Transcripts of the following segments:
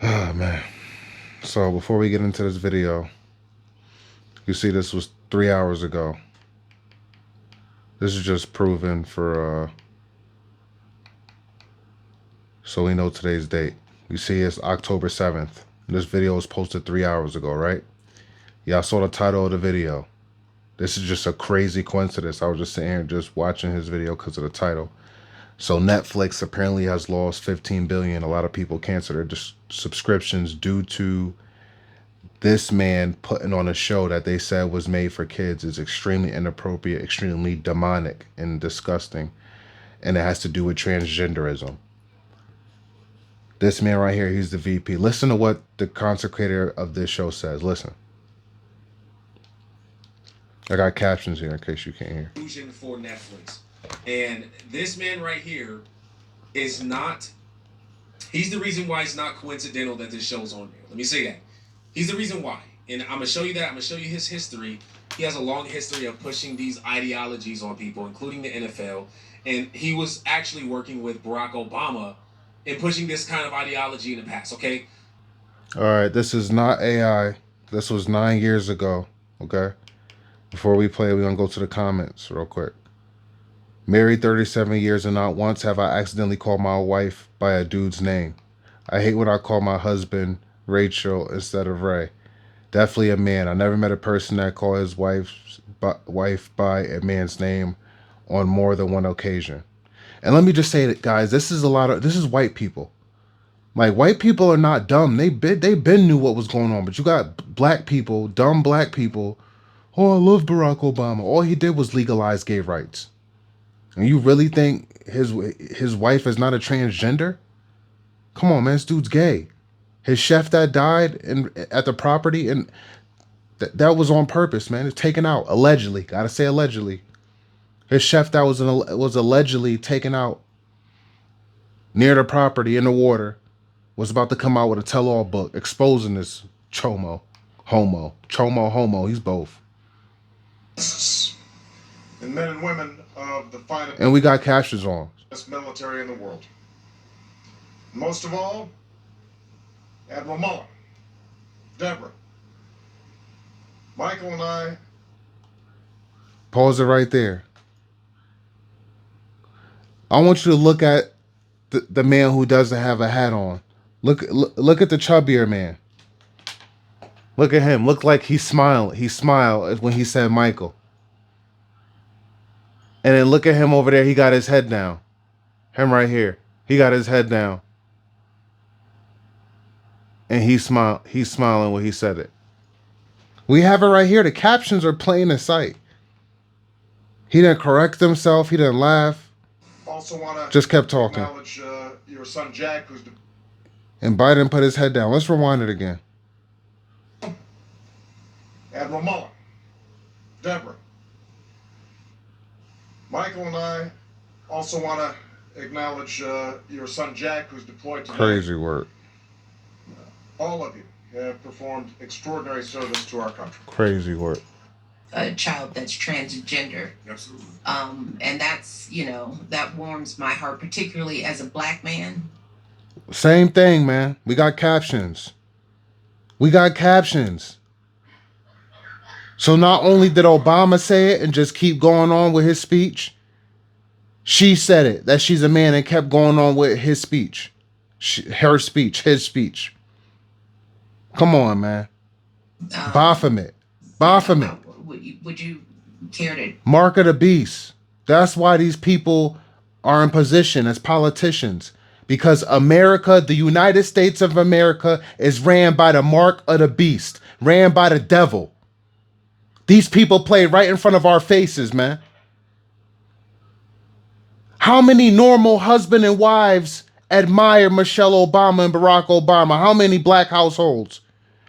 Oh, man. So before we get into this video, you see this was 3 hours ago. This is just proven for, so we know today's date. You see it's October 7th. This video was posted 3 hours ago, right? Y'all saw the title of the video. This is just a crazy coincidence. I was just sitting here just watching his video because of the title. So Netflix apparently has lost 15 billion. A lot of people canceled their subscriptions due to this man putting on a show that they said was made for kids is extremely inappropriate, extremely demonic and disgusting. And it has to do with transgenderism. This man right here, he's the VP. Listen to what the consecrator of this show says. Listen. I got captions here in case you can't hear. For Netflix. And this man right here is not, he's the reason why it's not coincidental that this show's on there. Let me say that. He's the reason why. And I'm going to show you that. I'm going to show you his history. He has a long history of pushing these ideologies on people, including the NFL. And he was actually working with Barack Obama in pushing this kind of ideology in the past, okay? All right, this is not AI. This was 9 years ago, okay? Before we play, we're going to go to the comments real quick. Married 37 years and not once have I accidentally called my wife by a dude's name. I hate when I call my husband Rachel instead of Ray. Definitely a man. I never met a person that called his wife by a man's name on more than one occasion. And let me just say that, guys, this is white people. Like, white people are not dumb. They been knew what was going on. But you got black people, dumb black people. Oh, I love Barack Obama. All he did was legalize gay rights. And you really think his wife is not a transgender? Come on, man, this dude's gay. His chef that died at the property, and that was on purpose, man. It's taken out allegedly. Gotta say allegedly. His chef that was allegedly taken out near the property in the water was about to come out with a tell-all book exposing this chomo, homo. He's both. And men and women of the finest. And we got captions on. Military in the world. Most of all, Admiral Mullen, Deborah, Michael, and I. Pause it right there. I want you to look at the man who doesn't have a hat on. Look at the chubbier man. Look at him. Look like he smiled. He smiled when he said Michael. And then look at him over there. He got his head down. Him right here. He got his head down. And he smiled. He's smiling when he said it. We have it right here. The captions are plain in sight. He didn't correct himself. He didn't laugh. Also want to just kept talking. Acknowledge your son Jack, who's. And Biden put his head down. Let's rewind it again. Admiral Mullen, Deborah, Michael, and I also want to acknowledge your son Jack, who's deployed today. Crazy work. All of you have performed extraordinary service to our country. Crazy work. A child that's transgender. Absolutely. And that's, that warms my heart, particularly as a black man. Same thing, man. We got captions. So not only did Obama say it and just keep going on with his speech, she said it, that she's a man, and kept going on with his speech. His speech. Come on, man. Baphomet. Would you care to? Mark of the beast. That's why these people are in position as politicians. Because America, the United States of America, is ran by the mark of the beast. Ran by the devil. These people play right in front of our faces, man. How many normal husband and wives admire Michelle Obama and Barack Obama? How many black households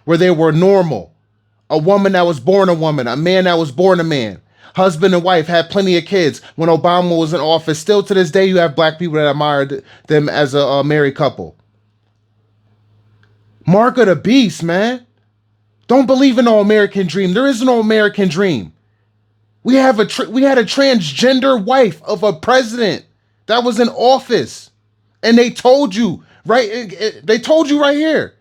where they were normal? A woman that was born a woman, a man that was born a man. Husband and wife had plenty of kids when Obama was in office. Still to this day, you have black people that admire them as a married couple. Mark of the beast, man. Don't believe in no American dream. There is no American dream. We had a transgender wife of a president that was in office, and they told you right here.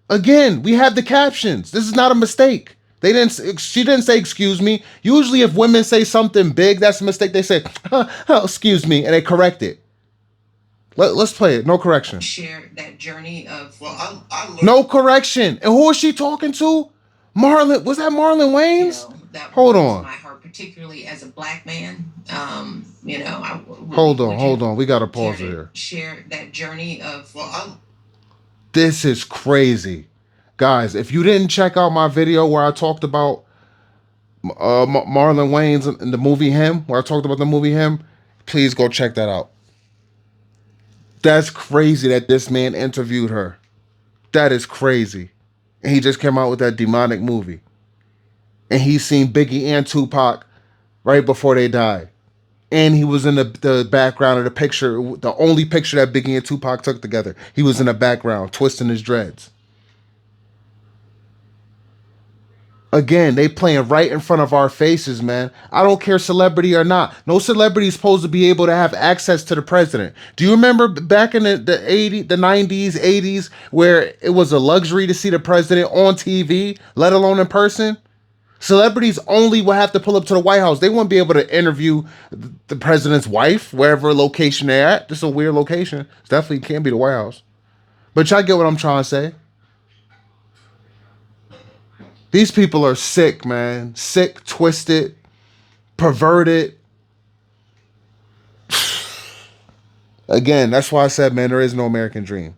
Again, we have the captions. This is not a mistake. She didn't say excuse me. Usually if women say something big, that's a mistake. They say, oh, excuse me, and they correct it. Let's play it. No correction. Share that journey of No correction. And who is she talking to? Marlon. Was that Marlon Wayans? That Hold warms on. my heart, particularly as a black man. Hold on. We got to pause here. Share that journey of This is crazy. Guys, if you didn't check out my video where I talked about Marlon Wayans in the movie Him, where I talked about the movie Him, please go check that out. That's crazy that this man interviewed her. That is crazy. And he just came out with that demonic movie. And he's seen Biggie and Tupac right before they died. And he was in the background of the picture, the only picture that Biggie and Tupac took together. He was in the background, twisting his dreads. Again, they playing right in front of our faces, man. I don't care celebrity or not. No celebrity is supposed to be able to have access to the president. Do you remember back in the 80s, the 90s, 80s, where it was a luxury to see the president on TV, let alone in person? Celebrities only will have to pull up to the White House. They won't be able to interview the president's wife, wherever location they're at. This is a weird location. It definitely can't be the White House. But y'all get what I'm trying to say. These people are sick, man. Sick, twisted, perverted. Again, that's why I said, man, there is no American dream.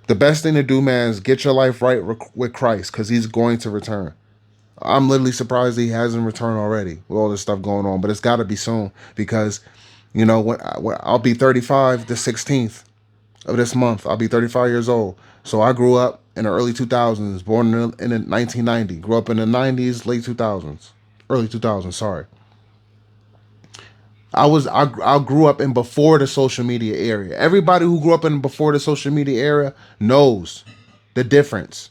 The best thing to do, man, is get your life right with Christ, because he's going to return. I'm literally surprised he hasn't returned already with all this stuff going on, but it's got to be soon, because, you know, when I'll be 35 the 16th of this month. I'll be 35 years old. So I grew up in the early 2000s, born in the 1990, grew up in the 90s, late 2000s, early 2000s, sorry. I grew up in before the social media era. Everybody who grew up in before the social media era knows the difference.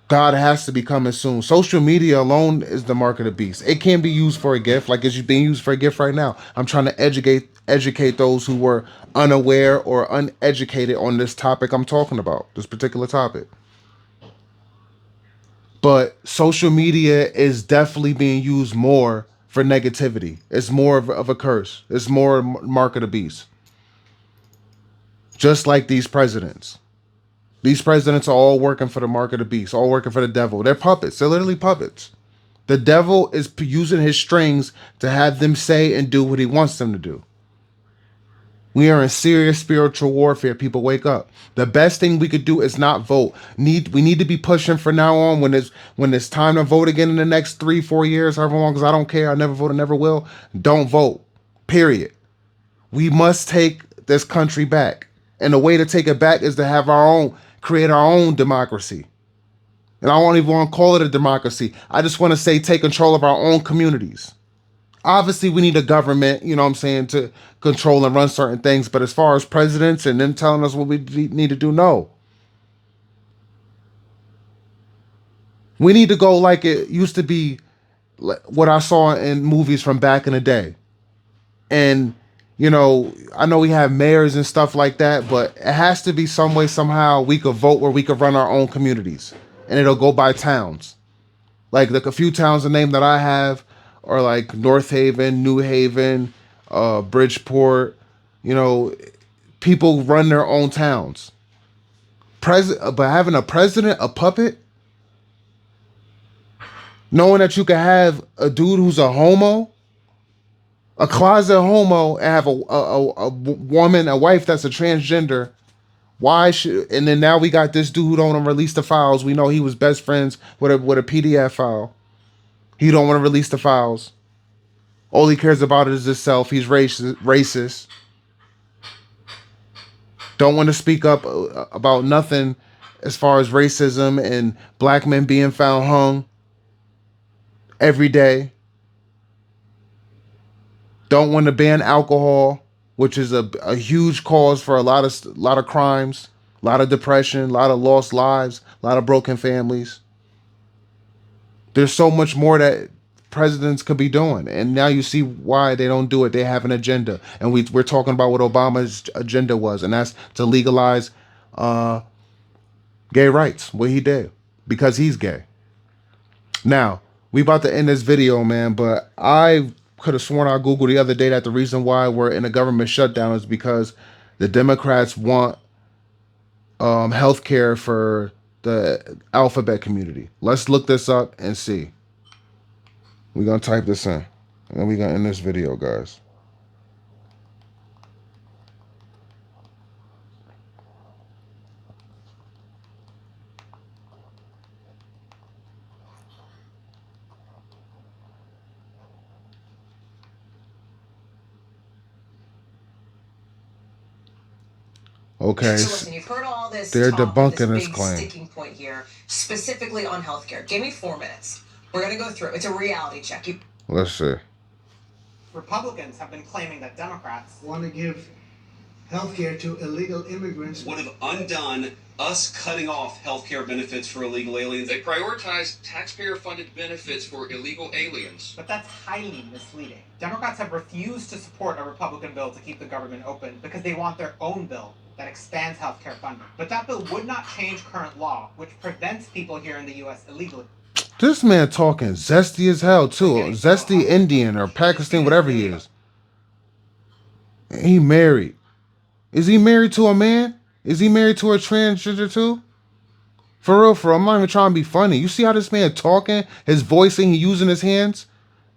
God has to be coming soon. Social media alone is the mark of the beast. It can be used for a gift, like it's being used for a gift right now. I'm trying to educate those who were unaware or uneducated on this topic I'm talking about, this particular topic. But social media is definitely being used more for negativity. It's more of a curse. It's more mark of the beast. Just like these presidents. These presidents are all working for the mark of the beast, all working for the devil. They're puppets. They're literally puppets. The devil is using his strings to have them say and do what he wants them to do. We are in serious spiritual warfare. People, wake up. The best thing we could do is not vote. We need to be pushing from now on, when it's time to vote again in the next 3-4 years, however long, because I don't care. I never vote, I never will. Don't vote. Period. We must take this country back. And the way to take it back is to have create our own democracy. And I don't even want to call it a democracy. I just want to say take control of our own communities. Obviously, we need a government, you know what I'm saying, to control and run certain things. But as far as presidents and them telling us what we need to do, no. We need to go like it used to be, what I saw in movies from back in the day. And, you know, I know we have mayors and stuff like that, but it has to be some way, somehow we could vote where we could run our own communities. And it'll go by towns. Like a few towns, the name that I have are like North Haven, New Haven, Bridgeport. You know, people run their own towns. But having a president, a puppet, knowing that you can have a dude who's a homo, a closet homo, and have a woman, a wife that's a transgender. Why should? And then now we got this dude who don't want to release the files. We know he was best friends with a PDF file. He don't want to release the files. All he cares about is himself. He's racist. Don't want to speak up about nothing as far as racism and black men being found hung every day. Don't want to ban alcohol, which is a huge cause for a lot of crimes, a lot of depression, a lot of lost lives, a lot of broken families. There's so much more that presidents could be doing. And now you see why they don't do it. They have an agenda. And we're talking about what Obama's agenda was, and that's to legalize uh, gay rights, what he did, because he's gay. Now, we about to end this video, man, but I could have sworn I Googled the other day that the reason why we're in a government shutdown is because the Democrats want health care for the alphabet community. Let's look this up and see. We're going to type this in, and then we're going to end this video, guys. Okay, So listen, you've heard all this. they're talk, debunking this big claim. sticking point here, specifically on healthcare. Give me 4 minutes. We're gonna go through. It's a reality check. Let's see. Republicans have been claiming that Democrats want to give healthcare to illegal immigrants. Would have undone us cutting off healthcare benefits for illegal aliens. They prioritize taxpayer-funded benefits for illegal aliens. But that's highly misleading. Democrats have refused to support a Republican bill to keep the government open because they want their own bill that expands healthcare funding. But that bill would not change current law, which prevents people here in the U.S. illegally. This man talking zesty as hell, too. Zesty Indian or Pakistan, whatever he is. He married. Is he married to a man? Is he married to a transgender, too? For real, I'm not even trying to be funny. You see how this man talking? His voicing, he using his hands?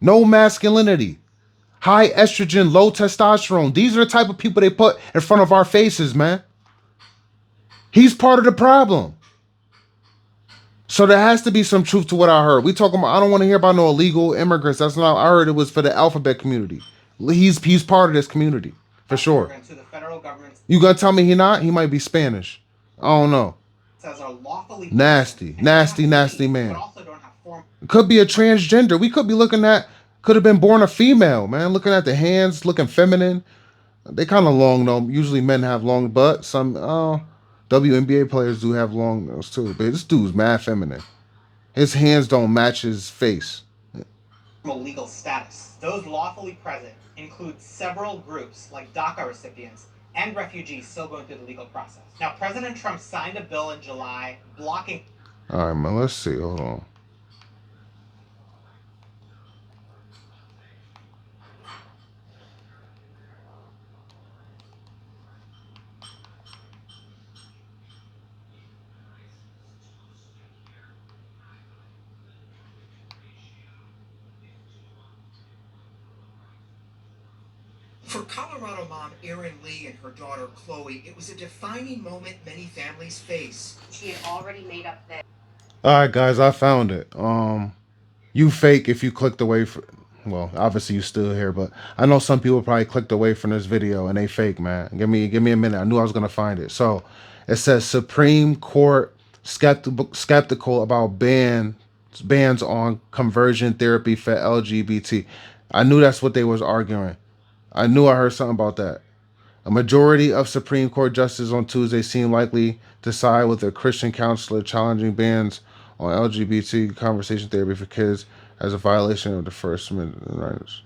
No masculinity. High estrogen, low testosterone. These are the type of people they put in front of our faces, man. He's part of the problem. So there has to be some truth to what I heard. We talking about, I don't want to hear about no illegal immigrants. That's not, I heard it was for the alphabet community. He's part of this community, for sure. To the federal government You gonna tell me he not? He might be Spanish. I don't know. says are lawfully Nasty man. but also don't have form. Could be a transgender. We could be looking at, could have been born a female, man. Looking at the hands, looking feminine. They kind of long though. Usually men have long butts. Some WNBA players do have long nose too. But this dude's mad feminine. His hands don't match his face. Legal status. Those lawfully present include several groups like DACA recipients and refugees still going through the legal process. Now, President Trump signed a bill in July blocking. All right, man. Let's see. Hold on. For Colorado mom Erin Lee and her daughter Chloe, it was a defining moment many families face. She had already made up that. All right, guys, I found it. You fake if you clicked away from. Well, obviously you still here, but I know some people probably clicked away from this video and they fake, man. Give me a minute. I knew I was gonna find it. So it says Supreme Court skeptical about bans on conversion therapy for LGBT. I knew that's what they was arguing. I knew I heard something about that. A majority of Supreme Court justices on Tuesday seem likely to side with a Christian counselor challenging bans on LGBT conversation therapy for kids as a violation of the First Amendment rights.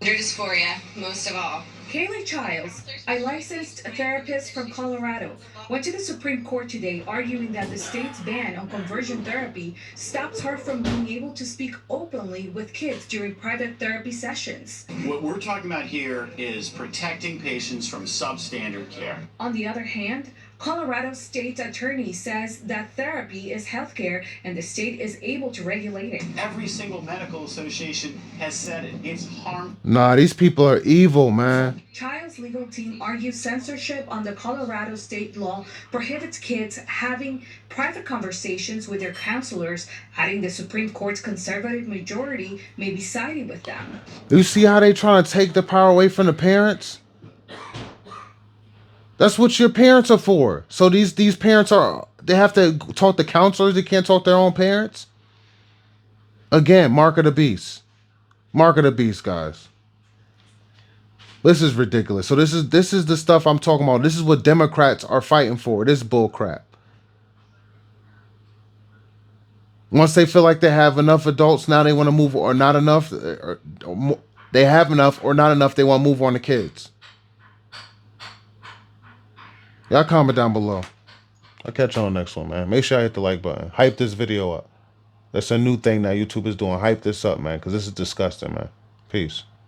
Gender dysphoria, most of all. Kaylee Childs, a licensed therapist from Colorado, went to the Supreme Court today arguing that the state's ban on conversion therapy stops her from being able to speak openly with kids during private therapy sessions. What we're talking about here is protecting patients from substandard care. On the other hand, Colorado state attorney says that therapy is healthcare and the state is able to regulate it. Every single medical association has said it. It's harmful. Nah, these people are evil, man. Child's legal team argues censorship on the Colorado state law prohibits kids having private conversations with their counselors, adding the Supreme Court's conservative majority may be siding with them. You see how they trying to take the power away from the parents? That's what your parents are for. So these parents they have to talk to counselors. They can't talk to their own parents. Again, mark of the beast. Mark of the beast, guys. This is ridiculous. So this is the stuff I'm talking about. This is what Democrats are fighting for. This bull crap. Once they feel like they have enough adults, now they want to move, or not enough, they have enough or not enough, they want to move on to kids. Y'all comment down below. I'll catch you on the next one, man. Make sure I hit the like button. Hype this video up. That's a new thing that YouTube is doing. Hype this up, man, because this is disgusting, man. Peace.